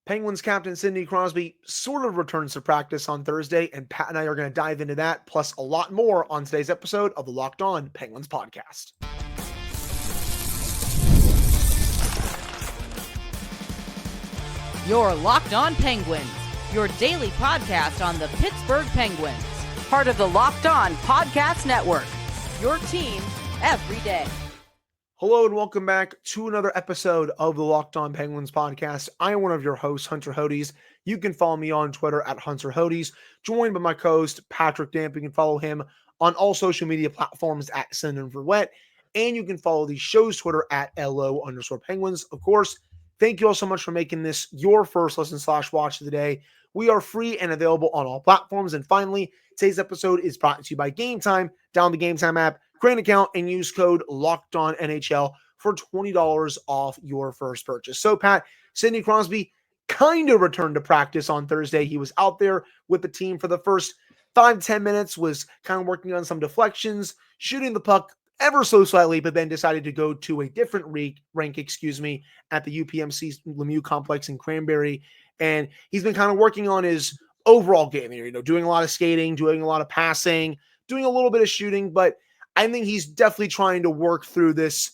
Penguins captain Sidney Crosby sort of returns to practice on Thursday, and Pat and I are going to dive into that, plus a lot more on today's episode of the Locked On Penguins podcast. You're Locked On Penguins, your daily podcast on the Pittsburgh Penguins, part of the Locked On Podcast Network, your team every day. Hello and welcome back to another episode of the Locked On Penguins podcast. I am one of your hosts, Hunter Hodes. You can follow me on Twitter at Hunter Hodes, joined by my co-host, Patrick Damp. You can follow him on all social media platforms at Synonym for Wet, and you can follow the show's Twitter at LO_Penguins. Of course, thank you all so much for making this your first listen/watch of the day. We are free and available on all platforms. And finally, today's episode is brought to you by Game Time. Download the Game Time app, create an account, and use code LOCKEDONNHL for $20 off your first purchase. So, Pat, Sidney Crosby kind of returned to practice on Thursday. He was out there with the team for the first 5-10 minutes, was kind of working on some deflections, shooting the puck ever so slightly, but then decided to go to a different rink, at the UPMC Lemieux complex in Cranberry. And he's been kind of working on his overall game here, doing a lot of skating, doing a lot of passing, doing a little bit of shooting, but I think he's definitely trying to work through this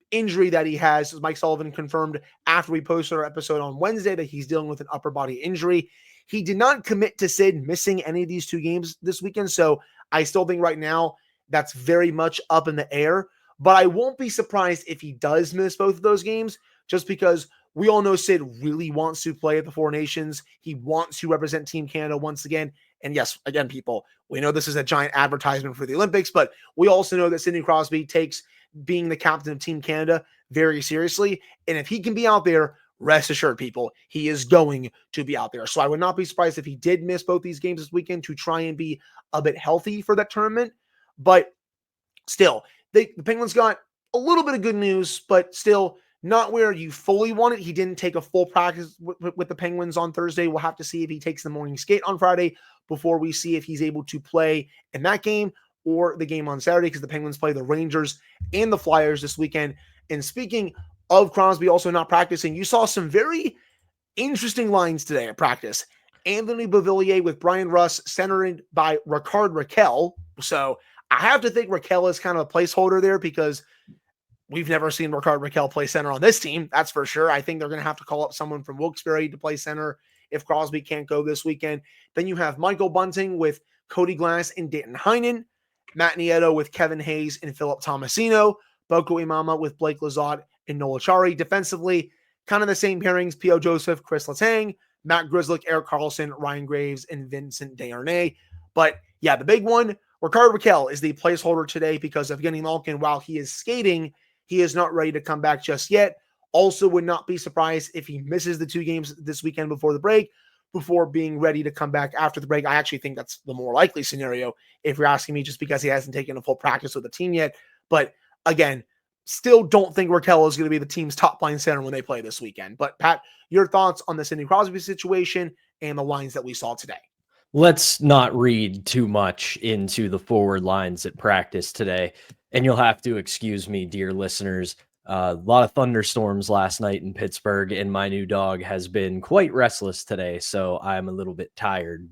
injury that he has, as Mike Sullivan confirmed after we posted our episode on Wednesday that he's dealing with an upper body injury. He did not commit to Sid missing any of these two games this weekend, so I still think right now that's very much up in the air, but I won't be surprised if he does miss both of those games, just because we all know Sid really wants to play at the Four Nations. He wants to represent Team Canada once again. And yes, again, people, we know this is a giant advertisement for the Olympics, but we also know that Sidney Crosby takes being the captain of Team Canada very seriously. And if he can be out there, rest assured, people, he is going to be out there. So I would not be surprised if he did miss both these games this weekend to try and be a bit healthy for that tournament. But still, the Penguins got a little bit of good news, but still not where you fully want it. He didn't take a full practice with the Penguins on Thursday. We'll have to see if he takes the morning skate on Friday before we see if he's able to play in that game or the game on Saturday, because the Penguins play the Rangers and the Flyers this weekend. And speaking of Crosby also not practicing, you saw some very interesting lines today at practice. Anthony Beauvillier with Brian Russ, centered by Rickard Rakell. So I have to think Rakell is kind of a placeholder there, because we've never seen Rickard Rakell play center on this team. That's for sure. I think they're going to have to call up someone from Wilkes-Barre to play center if Crosby can't go this weekend. Then you have Michael Bunting with Cody Glass and Danton Heinen, Matt Nieto with Kevin Hayes and Philip Tomasino, Boko Imama with Blake Lizotte and Noel Acciari. Defensively, kind of the same pairings: P.O. Joseph, Chris Letang, Matt Grzelcyk, Eric Carlson, Ryan Graves, and Vincent Desharnais. But yeah, the big one, Rickard Rakell is the placeholder today because of Evgeny Malkin. While he is skating, he is not ready to come back just yet. Also would not be surprised if he misses the two games this weekend before the break, before being ready to come back after the break. I actually think that's the more likely scenario if you're asking me, just because he hasn't taken a full practice with the team yet. But again, still don't think Rakell is going to be the team's top line center when they play this weekend. But Pat, your thoughts on the Sidney Crosby situation and the lines that we saw today? Let's not read too much into the forward lines at practice today. And you'll have to excuse me, dear listeners. A lot of thunderstorms last night in Pittsburgh, and my new dog has been quite restless today, so I'm a little bit tired.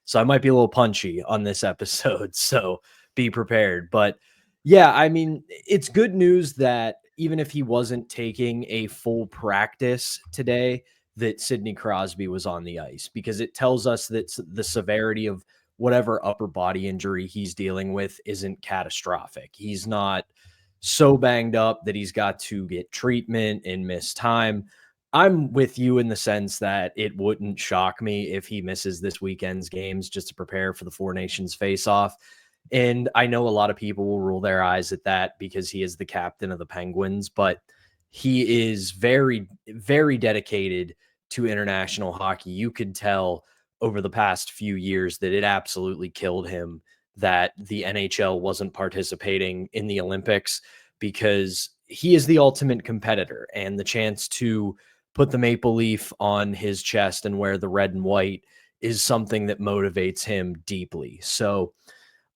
So I might be a little punchy on this episode, so be prepared. But yeah, I mean, it's good news that even if he wasn't taking a full practice today, that Sidney Crosby was on the ice, because it tells us that the severity of whatever upper body injury he's dealing with isn't catastrophic. He's not so banged up that he's got to get treatment and miss time. I'm with you in the sense that it wouldn't shock me if he misses this weekend's games just to prepare for the Four Nations Faceoff. And I know a lot of people will roll their eyes at that because he is the captain of the Penguins, but he is very, very dedicated to international hockey. You could tell over the past few years that it absolutely killed him that the NHL wasn't participating in the Olympics, because he is the ultimate competitor, and the chance to put the maple leaf on his chest and wear the red and white is something that motivates him deeply. So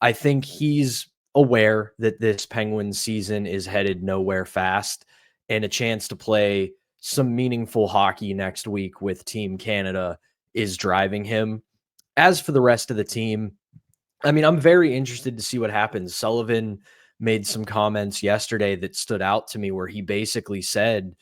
I think he's aware that this Penguins season is headed nowhere fast, and a chance to play some meaningful hockey next week with Team Canada is driving him. As for the rest of the team, I mean, I'm very interested to see what happens. Sullivan made some comments yesterday that stood out to me where he basically said,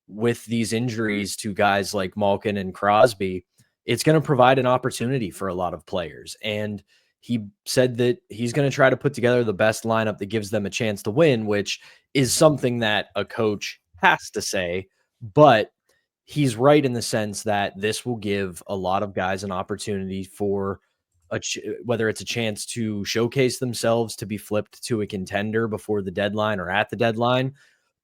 with these injuries to guys like Malkin and Crosby, it's going to provide an opportunity for a lot of players. And he said that he's going to try to put together the best lineup that gives them a chance to win, which is something that a coach has to say. But he's right in the sense that this will give a lot of guys an opportunity for whether it's a chance to showcase themselves to be flipped to a contender before the deadline or at the deadline,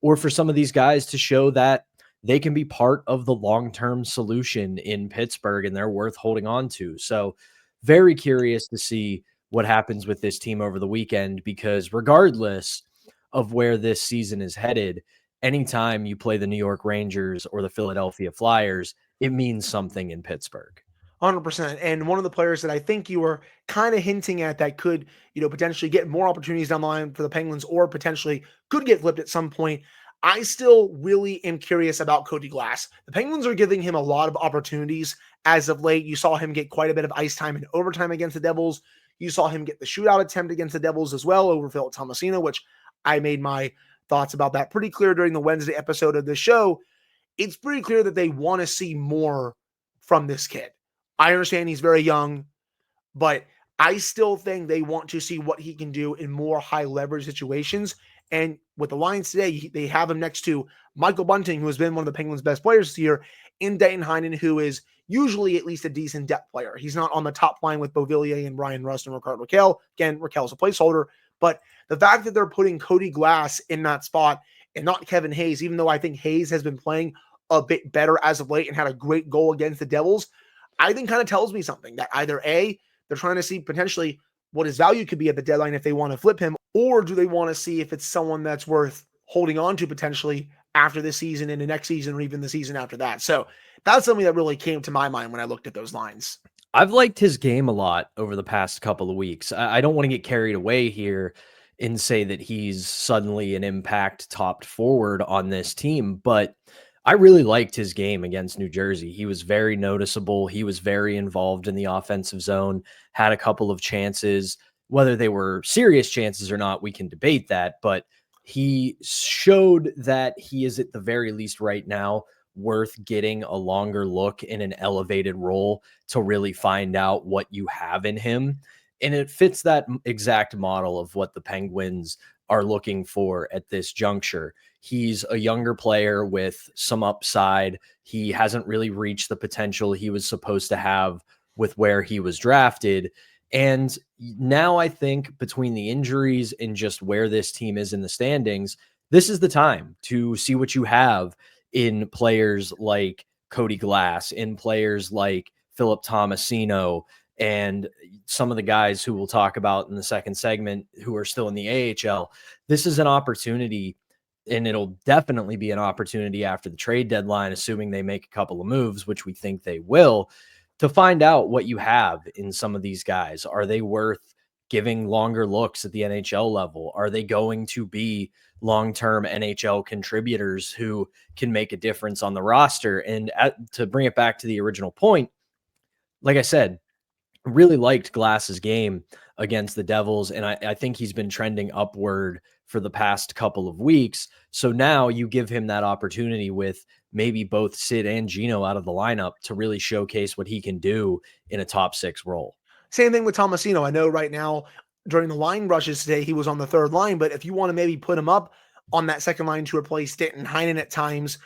or for some of these guys to show that they can be part of the long-term solution in Pittsburgh and they're worth holding on to. So very curious to see what happens with this team over the weekend, because regardless of where this season is headed, anytime you play the New York Rangers or the Philadelphia Flyers, it means something in Pittsburgh. 100%. And one of the players that I think you were kind of hinting at that could, potentially get more opportunities down the line for the Penguins or potentially could get flipped at some point. I still really am curious about Cody Glass. The Penguins are giving him a lot of opportunities as of late. You saw him get quite a bit of ice time in overtime against the Devils. You saw him get the shootout attempt against the Devils as well over Ville Koivunen, which I made my thoughts about that pretty clear during the Wednesday episode of the show. It's pretty clear that they want to see more from this kid. I understand he's very young, but I still think they want to see what he can do in more high leverage situations. And with the Lions today, they have him next to Michael Bunting, who has been one of the Penguins' best players this year, and Dayton Heinen, who is usually at least a decent depth player. He's not on the top line with Beauvillier and Ryan Rust and Rickard Rakell. Again, Rakell's a placeholder. But the fact that they're putting Cody Glass in that spot and not Kevin Hayes, even though I think Hayes has been playing a bit better as of late and had a great goal against the Devils, I think kind of tells me something that either A, they're trying to see potentially what his value could be at the deadline if they want to flip him, or do they want to see if it's someone that's worth holding on to potentially after this season and the next season or even the season after that. So that's something that really came to my mind when I looked at those lines. I've liked his game a lot over the past couple of weeks. I don't want to get carried away here and say that he's suddenly an impact topped forward on this team, but I really liked his game against New Jersey. He was very noticeable. He was very involved in the offensive zone, had a couple of chances. Whether they were serious chances or not, we can debate that, but he showed that he is at the very least right now worth getting a longer look in an elevated role to really find out what you have in him. And it fits that exact model of what the Penguins are looking for at this juncture. He's a younger player with some upside. He hasn't really reached the potential he was supposed to have with where he was drafted. And now I think between the injuries and just where this team is in the standings, this is the time to see what you have in players like Cody Glass, in players like Philip Tomasino, and some of the guys who we'll talk about in the second segment who are still in the AHL. This is an opportunity, and it'll definitely be an opportunity after the trade deadline, assuming they make a couple of moves, which we think they will, to find out what you have in some of these guys. Are they worth giving longer looks at the NHL level? Are they going to be long-term NHL contributors who can make a difference on the roster? And to bring it back to the original point, like I said, really liked Glass's game against the Devils, and I think he's been trending upward for the past couple of weeks. So now you give him that opportunity with maybe both Sid and Gino out of the lineup to really showcase what he can do in a top six role. Same thing with Tomasino. I know right now during the line rushes today, he was on the third line, but if you want to maybe put him up on that second line to replace Dayton Heinen at times,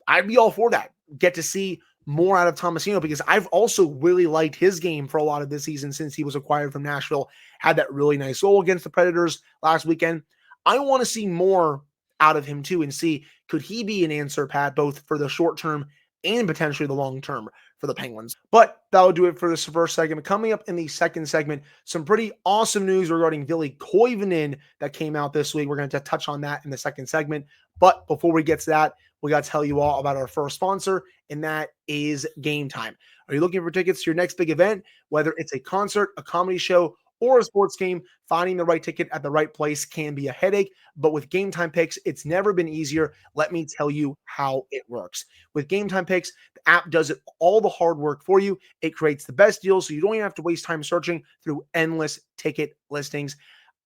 I'd be all for that. Get to see more out of Tomasino, because I've also really liked his game for a lot of this season since he was acquired from Nashville. Had that really nice goal against the Predators last weekend. I want to see more out of him too and see, could he be an answer, Pat, both for the short term and potentially the long term for the Penguins. But that'll do it for this first segment. Coming up in the second segment, some pretty awesome news regarding Ville Koivunen that came out this week. We're going to touch on that in the second segment. But before we get to that, we got to tell you all about our first sponsor, and that is Game Time. Are you looking for tickets to your next big event, whether it's a concert, a comedy show, or a sports game, finding the right ticket at the right place can be a headache. But with Game Time Picks, it's never been easier. Let me tell you how it works. With Game Time Picks, the app does it all the hard work for you. It creates the best deals so you don't even have to waste time searching through endless ticket listings.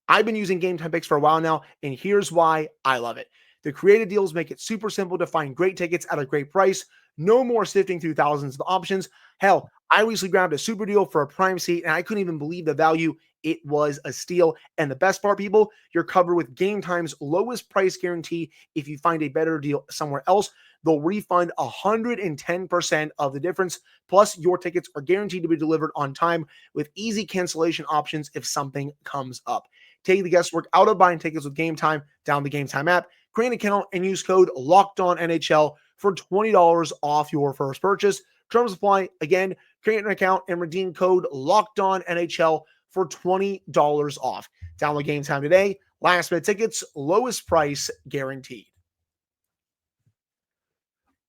I've been using Game Time Picks for a while now, and here's why I love it. The creative deals make it super simple to find great tickets at a great price. No more sifting through thousands of options. Hell, I recently grabbed a super deal for a prime seat, and I couldn't even believe the value. It was a steal. And the best part, people, you're covered with Game Time's lowest price guarantee. If you find a better deal somewhere else, they'll refund 110% of the difference. Plus, your tickets are guaranteed to be delivered on time with easy cancellation options if something comes up. Take the guesswork out of buying tickets with Game Time. Download the Game Time app, create an account, and use code LOCKEDONNHL for $20 off your first purchase. Terms apply. Again, create an account and redeem code LOCKEDONNHL for $20 off. Download Game Time today. Last minute tickets, lowest price guaranteed.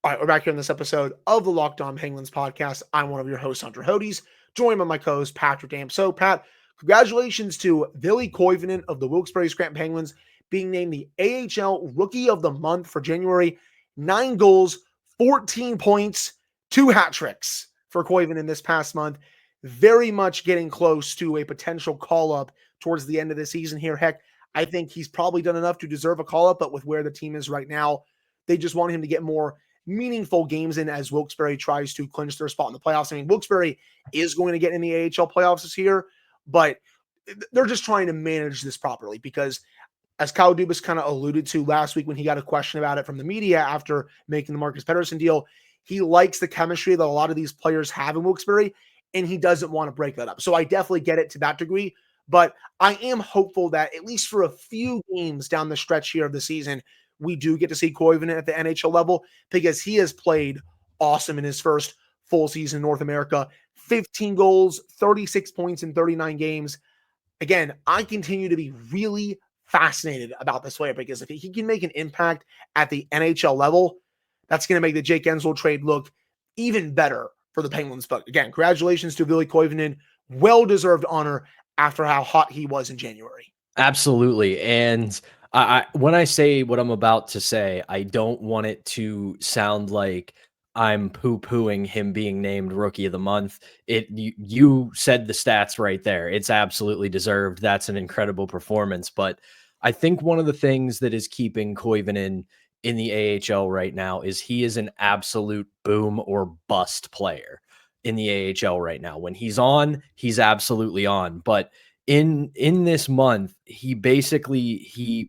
All right, we're back here in this episode of the Locked On Penguins podcast. I'm one of your hosts, Hunter Hodes, joined by my co-host, Patrick Dam. So, Pat, congratulations to Ville Koivunen of the Wilkes-Barre Scranton Penguins being named the AHL Rookie of the Month for January. 9 goals, 14 points, 2 hat tricks for Koivunen this past month. Very much getting close to a potential call-up towards the end of the season here. Heck, I think he's probably done enough to deserve a call-up, but with where the team is right now, they just want him to get more meaningful games in as Wilkes-Barre tries to clinch their spot in the playoffs. I mean, Wilkes-Barre is going to get in the AHL playoffs this year, but they're just trying to manage this properly because, as Kyle Dubas kind of alluded to last week when he got a question about it from the media after making the Marcus Pettersson deal, he likes the chemistry that a lot of these players have in Wilkes-Barre, and he doesn't want to break that up. So I definitely get it to that degree, but I am hopeful that at least for a few games down the stretch here of the season, we do get to see Koivunen at the NHL level because he has played awesome in his first full season in North America. 15 goals, 36 points in 39 games. Again, I continue to be really fascinated about this player because if he can make an impact at the NHL level, that's going to make the Jake Ensel trade look even better for the Penguins. But again, congratulations to Ville Koivunen. Well-deserved honor after how hot he was in January. Absolutely. And when I say what I'm about to say, I don't want it to sound like I'm poo-pooing him being named Rookie of the Month. You said the stats right there. It's absolutely deserved. That's an incredible performance. But I think one of the things that is keeping Koivunen in the AHL right now is he is an absolute boom or bust player in the AHL right now. When he's on, he's absolutely on. But in this month, he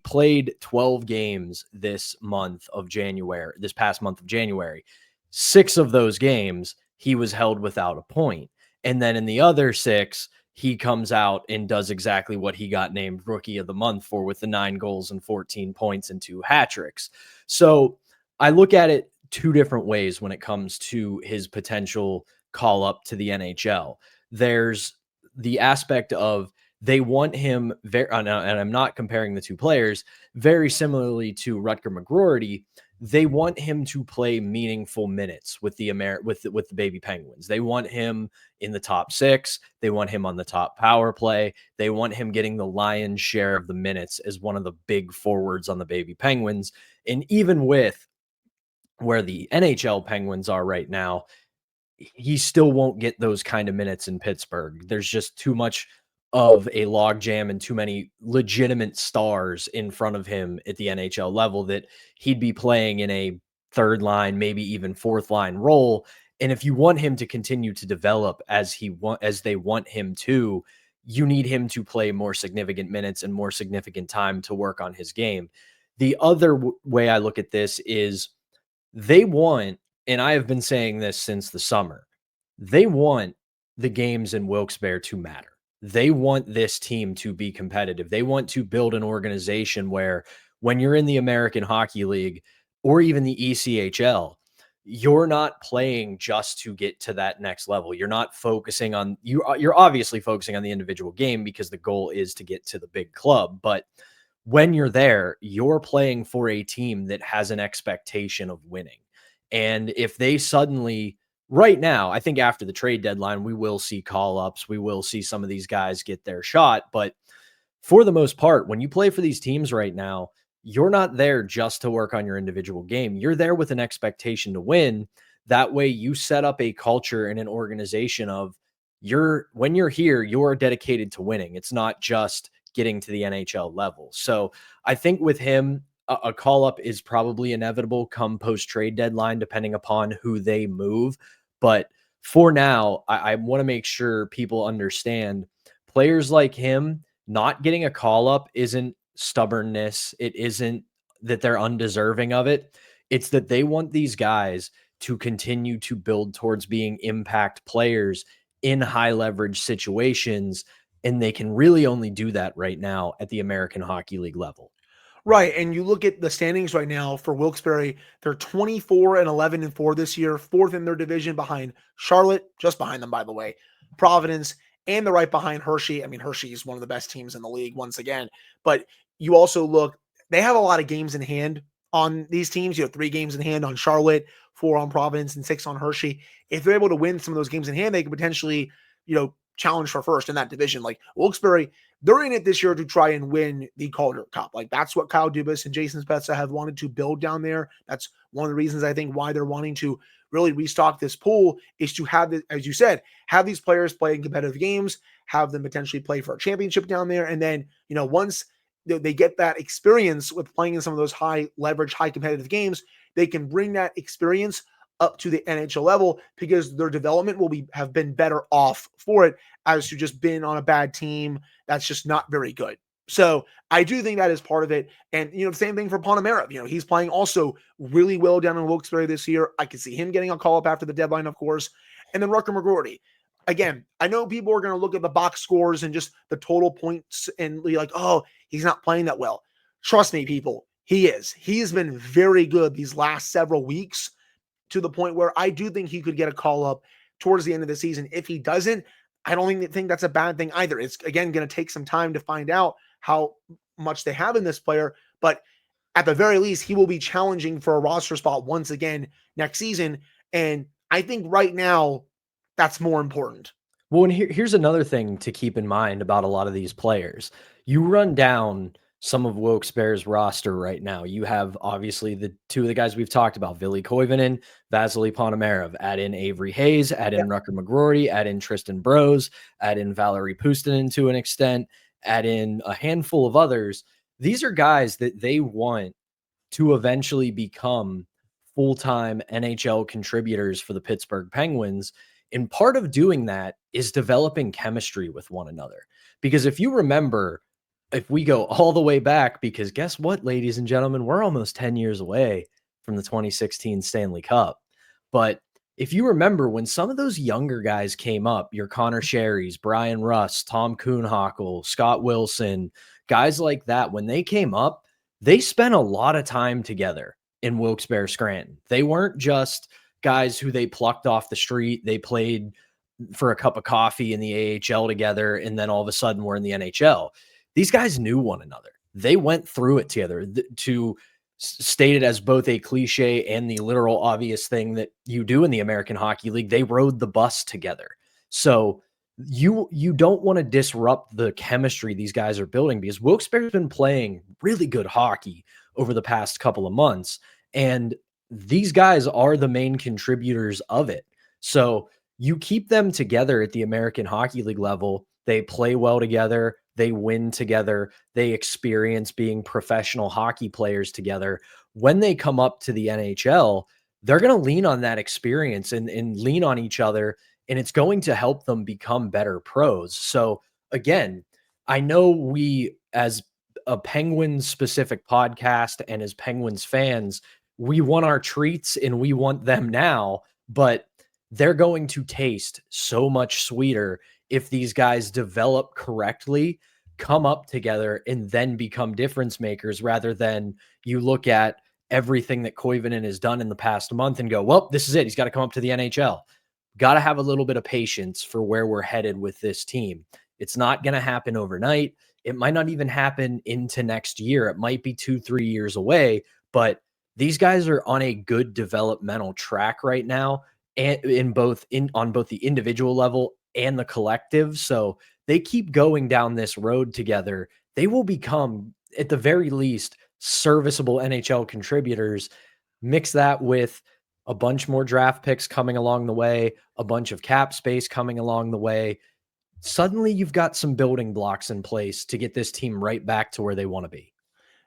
played 12 games this past month of January. 6 of those games, he was held without a point. And then in the other 6, he comes out and does exactly what he got named Rookie of the Month for with the 9 goals and 14 points and 2 hat tricks. So I look at it 2 different ways when it comes to his potential call up to the NHL. There's the aspect of they want him and I'm not comparing the 2 players, very similarly to Rutger McGroarty. They want him to play meaningful minutes with the baby Penguins. They want him in the top 6. They want him on the top power play. They want him getting the lion's share of the minutes as one of the big forwards on the baby Penguins. And even with where the NHL Penguins are right now, he still won't get those kind of minutes in Pittsburgh. There's just too much of a logjam and too many legitimate stars in front of him at the NHL level that he'd be playing in a 3rd line, maybe even 4th line role. And if you want him to continue to develop as they want him to, you need him to play more significant minutes and more significant time to work on his game. The other way I look at this is they want, and I have been saying this since the summer, they want the games in Wilkes-Barre to matter. They want this team to be competitive. They want to build an organization where when you're in the American Hockey League or even the ECHL, you're not playing just to get to that next level. You're not focusing on, you're obviously focusing on the individual game because the goal is to get to the big club. But when you're there, you're playing for a team that has an expectation of winning. And if they suddenly right now, I think after the trade deadline, we will see call-ups. We will see some of these guys get their shot. But for the most part, when you play for these teams right now, you're not there just to work on your individual game. You're there with an expectation to win. That way you set up a culture and an organization of when you're here, you're dedicated to winning. It's not just getting to the NHL level. So I think with him, a call up is probably inevitable come post trade deadline, depending upon who they move. But for now, I want to make sure people understand players like him not getting a call up isn't stubbornness. It isn't that they're undeserving of it. It's that they want these guys to continue to build towards being impact players in high leverage situations. And they can really only do that right now at the American Hockey League level. Right. And you look at the standings right now for Wilkes-Barre, they're 24-11-4 this year, fourth in their division behind Charlotte, just behind them, by the way, Providence, and they're right behind Hershey. I mean, Hershey is one of the best teams in the league once again. But you also look, they have a lot of games in hand on these teams. You know, 3 games in hand on Charlotte, 4 on Providence, and 6 on Hershey. If they're able to win some of those games in hand, they could potentially, challenge for first in that division. Like Wilkes-Barre, they're in it this year to try and win the Calder Cup. Like that's what Kyle Dubas and Jason Spezza have wanted to build down there. That's one of the reasons I think why they're wanting to really restock this pool is to have, as you said, have these players play in competitive games, have them potentially play for a championship down there. And then, once they get that experience with playing in some of those high leverage, high competitive games, they can bring that experience up to the NHL level because their development will have been better off for it as to just been on a bad team that's just not very good. So I do think that is part of it. And, the same thing for Panamera. He's playing also really well down in Wilkes-Barre this year. I could see him getting a call up after the deadline, of course. And then Rutger McGroarty. Again, I know people are going to look at the box scores and just the total points and be like, oh, he's not playing that well. Trust me, people, he is. He's been very good these last several weeks, to the point where I do think he could get a call up towards the end of the season. If he doesn't, I don't think that's a bad thing either. It's, again, going to take some time to find out how much they have in this player. But at the very least, he will be challenging for a roster spot once again next season. And I think right now, that's more important. Well, and here's another thing to keep in mind about a lot of these players. You run down some of Wilkes-Barre's roster right now. You have obviously the 2 of the guys we've talked about, Ville Koivunen, Vasily Ponomarev. Add in Avery Hayes, add in Rutger McGroarty, add in Tristan Brose, add in Valerie Puustinen to an extent, add in a handful of others. These are guys that they want to eventually become full-time NHL contributors for the Pittsburgh Penguins. And part of doing that is developing chemistry with one another. Because if you remember, if we go all the way back, because guess what, ladies and gentlemen, we're almost 10 years away from the 2016 Stanley Cup. But if you remember when some of those younger guys came up, your Connor Sherrys, Brian Rust, Tom Kuhnhackl, Scott Wilson, guys like that, when they came up, they spent a lot of time together in Wilkes-Barre Scranton. They weren't just guys who they plucked off the street. They played for a cup of coffee in the AHL together, and then all of a sudden we're in the NHL. These guys knew one another. They went through it together. To state it as both a cliche and the literal obvious thing that you do in the American Hockey League, they rode the bus together. So you don't want to disrupt the chemistry these guys are building, because Wilkes-Barre's been playing really good hockey over the past couple of months, and these guys are the main contributors of it. So you keep them together at the American Hockey League level. They play well together. They win together. They experience being professional hockey players together. When they come up to the NHL, they're going to lean on that experience and lean on each other, and it's going to help them become better pros. So again, I know we, as a Penguins specific podcast and as Penguins fans, we want our treats and we want them now, but they're going to taste so much sweeter if these guys develop correctly, come up together, and then become difference makers, rather than you look at everything that Koivunen has done in the past month and go, well, this is it. He's got to come up to the NHL. Got to have a little bit of patience for where we're headed with this team. It's not going to happen overnight. It might not even happen into next year. It might be 2-3 years away, but these guys are on a good developmental track right now. and on both the individual level and the collective. So they keep going down this road together. They will become, at the very least, serviceable NHL contributors. Mix that with a bunch more draft picks coming along the way, a bunch of cap space coming along the way. Suddenly you've got some building blocks in place to get this team right back to where they want to be.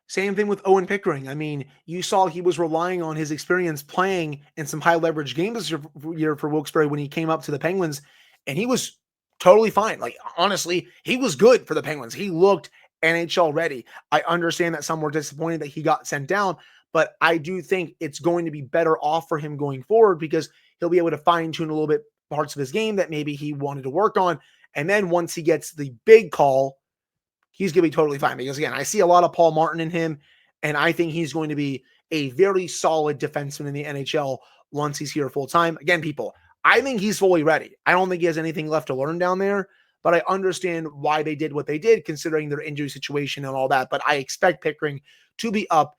Same thing with Owen Pickering. I mean, you saw he was relying on his experience playing in some high leverage games this year for Wilkes-Barre when he came up to the Penguins, and he was totally fine. Like, honestly, he was good for the Penguins. He looked NHL ready. I understand that some were disappointed that he got sent down, but I do think it's going to be better off for him going forward because he'll be able to fine tune a little bit parts of his game that maybe he wanted to work on. And then once he gets the big call, he's going to be totally fine because, again, I see a lot of Paul Martin in him, and I think he's going to be a very solid defenseman in the NHL once he's here full time. Again, people, I think he's fully ready. I don't think he has anything left to learn down there, but I understand why they did what they did considering their injury situation and all that. But I expect Pickering to be up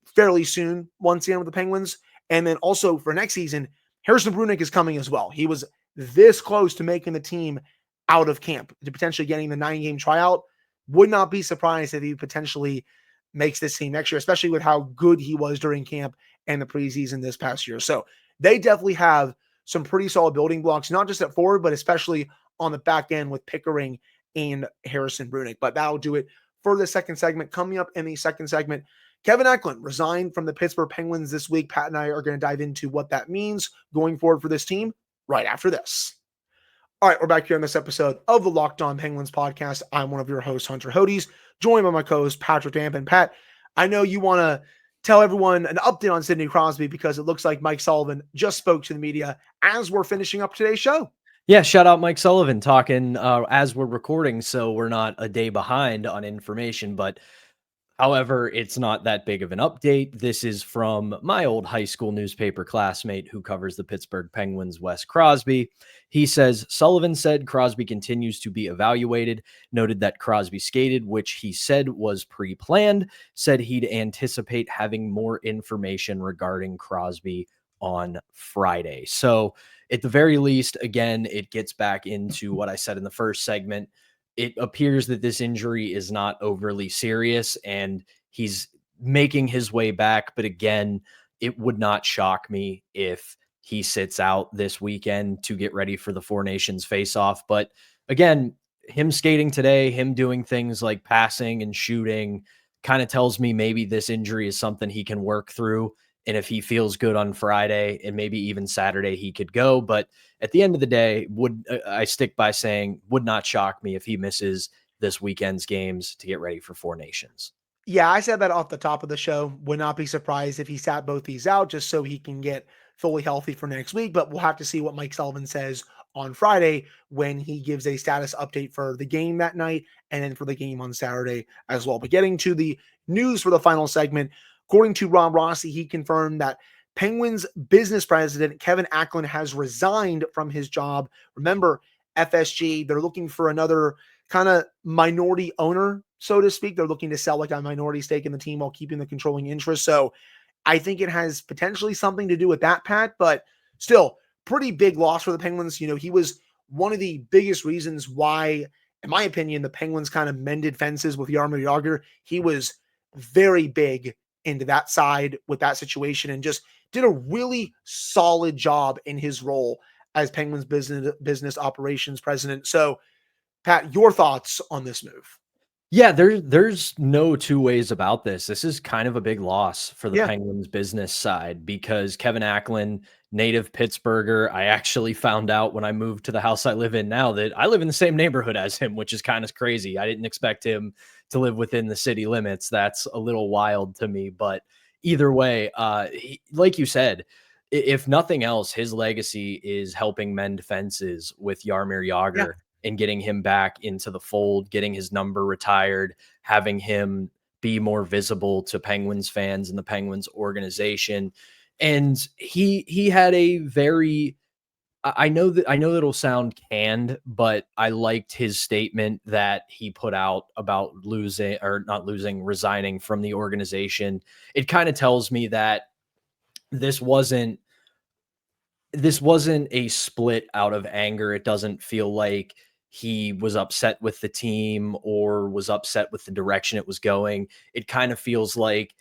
fairly soon once again with the Penguins. And then also for next season, Harrison Brunick is coming as well. He was this close to making the team out of camp, to potentially getting the 9-game tryout. Would not be surprised if he potentially makes this team next year, especially with how good he was during camp and the preseason this past year. So they definitely have some pretty solid building blocks, not just at forward, but especially on the back end with Pickering and Harrison Brunick. But that'll do it for the second segment. Coming up in the second segment, Kevin Acklin resigned from the Pittsburgh Penguins this week. Pat and I are going to dive into what that means going forward for this team right after this. All right, we're back here on this episode of the Locked On Penguins podcast. I'm one of your hosts, Hunter Hodes, joined by my co-host, Patrick Dampin. Pat, I know you want to tell everyone an update on Sidney Crosby because it looks like Mike Sullivan just spoke to the media as we're finishing up today's show. Yeah, shout out Mike Sullivan talking as we're recording, so we're not a day behind on information, but however, it's not that big of an update. This is from my old high school newspaper classmate who covers the Pittsburgh Penguins, Wes Crosby. He says, Sullivan said Crosby continues to be evaluated, noted that Crosby skated, which he said was pre-planned, said he'd anticipate having more information regarding Crosby on Friday. So at the very least, again, it gets back into what I said in the first segment. It appears that this injury is not overly serious and he's making his way back. But again, it would not shock me if he sits out this weekend to get ready for the Four Nations Faceoff. But again, him skating today, him doing things like passing and shooting kind of tells me maybe this injury is something he can work through. And if he feels good on Friday and maybe even Saturday, he could go. But at the end of the day, I stick by saying would not shock me if he misses this weekend's games to get ready for Four Nations. Yeah, I said that off the top of the show. Would not be surprised if he sat both these out just so he can get fully healthy for next week. But we'll have to see what Mike Sullivan says on Friday when he gives a status update for the game that night and then for the game on Saturday as well. But getting to the news for the final segment, according to Rob Rossi, he confirmed that Penguins business president Kevin Acklin has resigned from his job. Remember, FSG, they're looking for another kind of minority owner, so to speak. They're looking to sell like a minority stake in the team while keeping the controlling interest. So I think it has potentially something to do with that, Pat, but still pretty big loss for the Penguins. You know, he was one of the biggest reasons why, in my opinion, the Penguins kind of mended fences with Jaromir Jagr. He was very big into that side with that situation and just did a really solid job in his role as Penguins business operations president. So, Pat, your thoughts on this move? Yeah, there's no two ways about this. This is kind of a big loss for the Penguins business side because Kevin Acklin, native Pittsburgher, I actually found out when I moved to the house I live in now that I live in the same neighborhood as him, which is kind of crazy. I didn't expect him to live within the city limits. That's a little wild to me, but either way, like you said, if nothing else, his legacy is helping mend fences with Jaromir Jagr and getting him back into the fold, getting his number retired, having him be more visible to Penguins fans and the Penguins organization. And he had a very, I know that it'll sound canned, but I liked his statement that he put out about resigning from the organization. It kind of tells me that this wasn't this wasn't a split out of anger. It doesn't feel like he was upset with the team or was upset with the direction it was going. It kind of feels like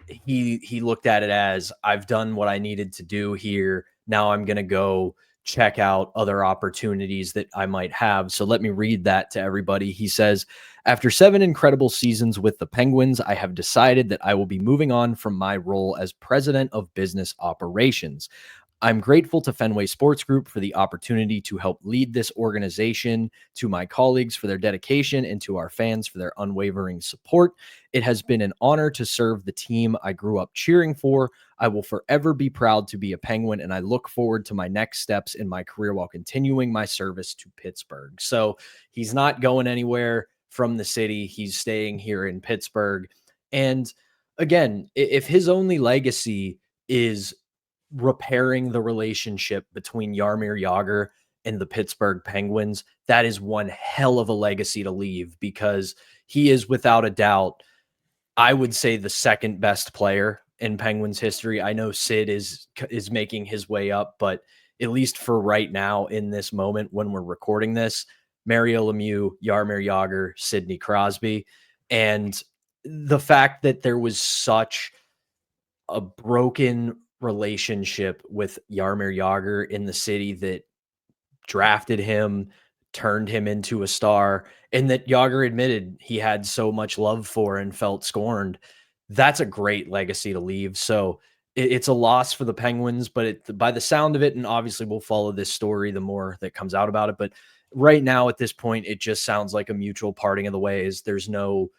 he looked at it as, I've done what I needed to do here. Now I'm going to go check out other opportunities that I might have. So let me read that to everybody. He says, after 7 incredible seasons with the Penguins, I have decided that I will be moving on from my role as president of business operations. I'm grateful to Fenway Sports Group for the opportunity to help lead this organization, to my colleagues for their dedication, and to our fans for their unwavering support. It has been an honor to serve the team I grew up cheering for. I will forever be proud to be a Penguin, and I look forward to my next steps in my career while continuing my service to Pittsburgh. So he's not going anywhere from the city. He's staying here in Pittsburgh. And again, if his only legacy is repairing the relationship between Jaromir Jagr and the Pittsburgh Penguins, that is one hell of a legacy to leave, because he is without a doubt, I would say, the second best player in Penguins history. I know Sid is making his way up, but at least for right now, in this moment when we're recording this, Mario Lemieux, Jaromir Jagr, Sidney Crosby. And the fact that there was such a broken relationship with Jaromir Jagr in the city that drafted him, turned him into a star, and that Jagr admitted he had so much love for and felt scorned. That's a great legacy to leave. So it's a loss for the Penguins, but by the sound of it, and obviously we'll follow this story the more that comes out about it, but right now at this point, it just sounds like a mutual parting of the ways. There's no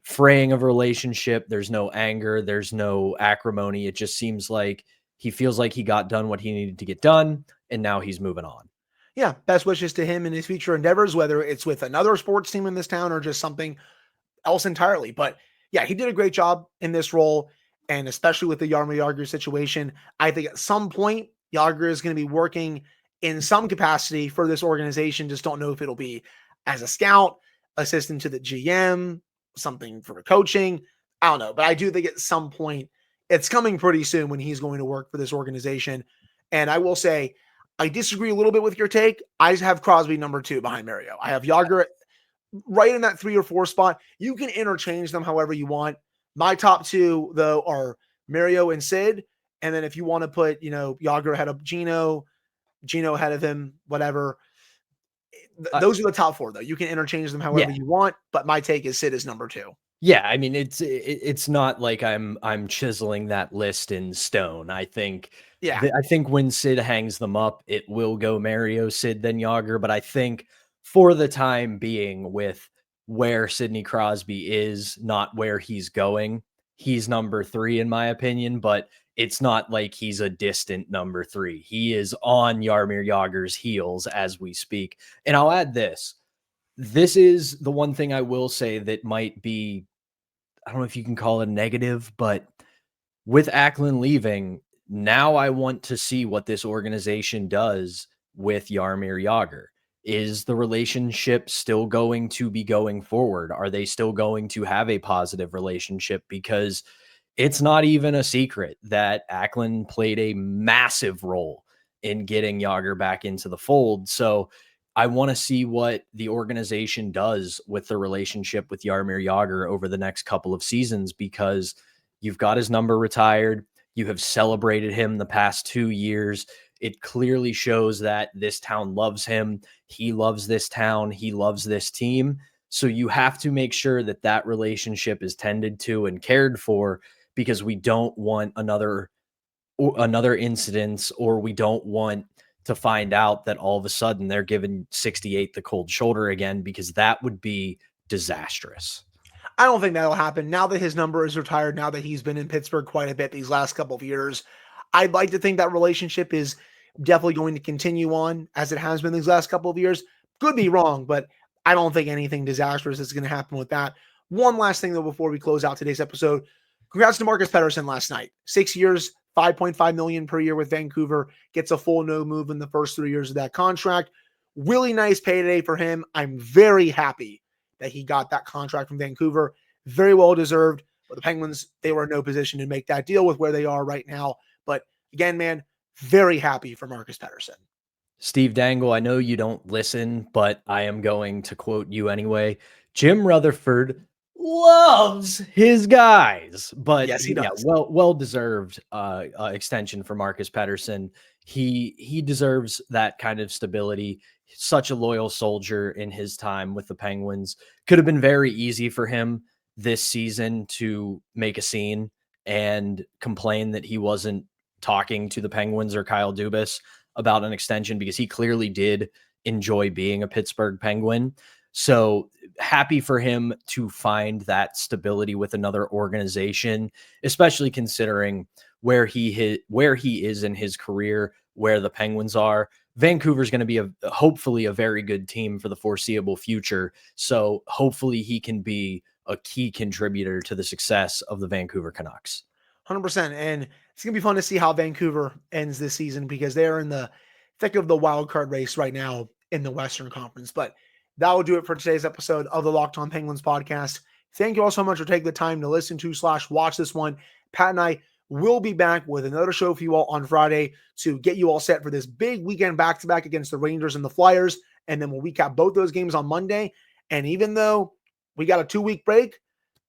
fraying of a relationship. There's no anger. There's no acrimony. It just seems like he feels like he got done what he needed to get done, and now he's moving on. Yeah, best wishes to him in his future endeavors, whether it's with another sports team in this town or just something else entirely. But yeah, he did a great job in this role, and especially with the Jaromir Jagr situation. I think at some point, Jagr is going to be working in some capacity for this organization. Just don't know if it'll be as a scout, assistant to the GM, something for coaching. I don't know, but I do think at some point it's coming pretty soon when he's going to work for this organization. And I will say, I disagree a little bit with your take. I have Crosby number 2 behind Mario. I have Jagr right in that 3 or 4 spot. You can interchange them however you want. My top 2, though, are Mario and Sid. And then if you want to put, Jagr ahead of Gino ahead of him, whatever. Those are the top 4, though. You can interchange them however you want, but my take is Sid is number 2. Yeah, I mean, it's not like I'm chiseling that list in stone. I think when Sid hangs them up, it will go Mario, Sid, then Jagr. But I think for the time being, with where Sidney Crosby is, not where he's going, he's number 3 in my opinion. But it's not like he's a distant number 3. He is on Jaromir Jagr's heels as we speak. And I'll add this. This is the one thing I will say that might be, I don't know if you can call it a negative, but with Acklin leaving, now I want to see what this organization does with Jaromir Jagr. Is the relationship still going to be going forward? Are they still going to have a positive relationship? Because it's not even a secret that Acklin played a massive role in getting Jagr back into the fold. So I want to see what the organization does with the relationship with Jaromir Jagr over the next couple of seasons, because you've got his number retired. You have celebrated him the past 2 years. It clearly shows that this town loves him. He loves this town. He loves this team. So you have to make sure that that relationship is tended to and cared for, because we don't want another incident, or we don't want to find out that all of a sudden they're giving 68 the cold shoulder again, because that would be disastrous. I don't think that'll happen now that his number is retired, now that he's been in Pittsburgh quite a bit these last couple of years. I'd like to think that relationship is definitely going to continue on as it has been these last couple of years. Could be wrong, but I don't think anything disastrous is going to happen with that. One last thing, though, before we close out today's episode. Congrats to Marcus Pettersson last night. 6 years, $5.5 million per year with Vancouver. Gets a full no move in the first 3 years of that contract. Really nice payday for him. I'm very happy that he got that contract from Vancouver. Very well deserved. But the Penguins, they were in no position to make that deal with where they are right now. But again, man, very happy for Marcus Pettersson. Steve Dangle, I know you don't listen, but I am going to quote you anyway. Jim Rutherford loves his guys, but Yes, he yeah, does. well deserved extension for Marcus Pettersson. He deserves that kind of stability. Such a loyal soldier in his time with the Penguins. Could have been very easy for him this season to make a scene and complain that he wasn't talking to the Penguins or Kyle Dubas about an extension, because he clearly did enjoy being a Pittsburgh Penguin. So happy for him to find that stability with another organization, especially considering where he is in his career, where the Penguins are. Vancouver's going to be hopefully a very good team for the foreseeable future. So hopefully he can be a key contributor to the success of the Vancouver Canucks. 100%. And it's going to be fun to see how Vancouver ends this season, because they're in the thick of the wild card race right now in the Western Conference. But that will do it for today's episode of the Locked On Penguins podcast. Thank you all so much for taking the time to listen to / watch this one. Pat and I will be back with another show for you all on Friday to get you all set for this big weekend back-to-back against the Rangers and the Flyers. And then we'll recap both those games on Monday. And even though we got a 2-week break,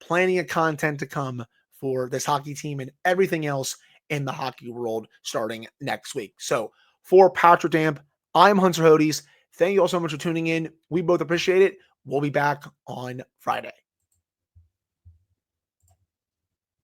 plenty of content to come for this hockey team and everything else in the hockey world starting next week. So for Patrick Damp, I'm Hunter Hodes. Thank you all so much for tuning in. We both appreciate it. We'll be back on Friday.